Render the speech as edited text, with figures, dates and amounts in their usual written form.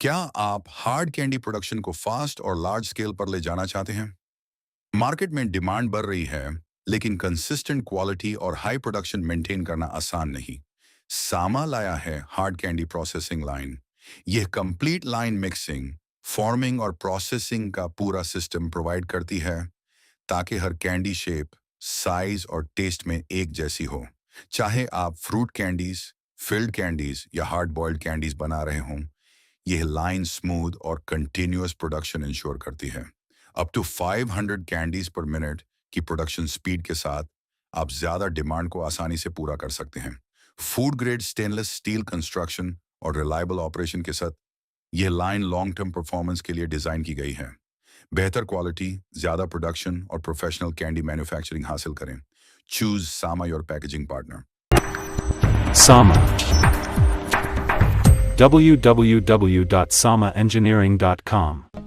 क्या आप hard candy production को फास्ट और लार्ज स्केल पर ले जाना चाहते हैं? मार्केट में डिमांड बढ़ रही है, लेकिन कंसिस्टेंट क्वालिटी और हाई प्रोडक्शन मेंटेन करना आसान नहीं। सामा लाया है हार्ड कैंडी प्रोसेसिंग लाइन। यह कंप्लीट लाइन मिक्सिंग, फॉर्मिंग और प्रोसेसिंग का पूरा सिस्टम प्रोवाइड करती है, ताकि हर कैंडी शेप, साइज और टेस्ट में एक जैसी हो। चाहे आप फ्रूट कैंडीज, फिल्ड कैंडीज या हार्ड बॉइल्ड कैंडीज बना रहे हों, यह लाइन स्मूथ और कंटिन्यूअस प्रोडक्शन इंश्योर करती है। अप टू 500 कैंडीज पर मिनट की प्रोडक्शन स्पीड के साथ आप ज्यादा डिमांड को आसानी से पूरा कर सकते हैं। Food grade stainless steel construction और रिलायबल ऑपरेशन के साथ यह लाइन लॉन्ग टर्म परफॉर्मेंस के लिए डिजाइन की गई है। बेहतर क्वालिटी, ज्यादा प्रोडक्शन और प्रोफेशनल कैंडी मैन्युफैक्चरिंग हासिल करें। Choose Sama your packaging partner. Sama. www.samaengineering.com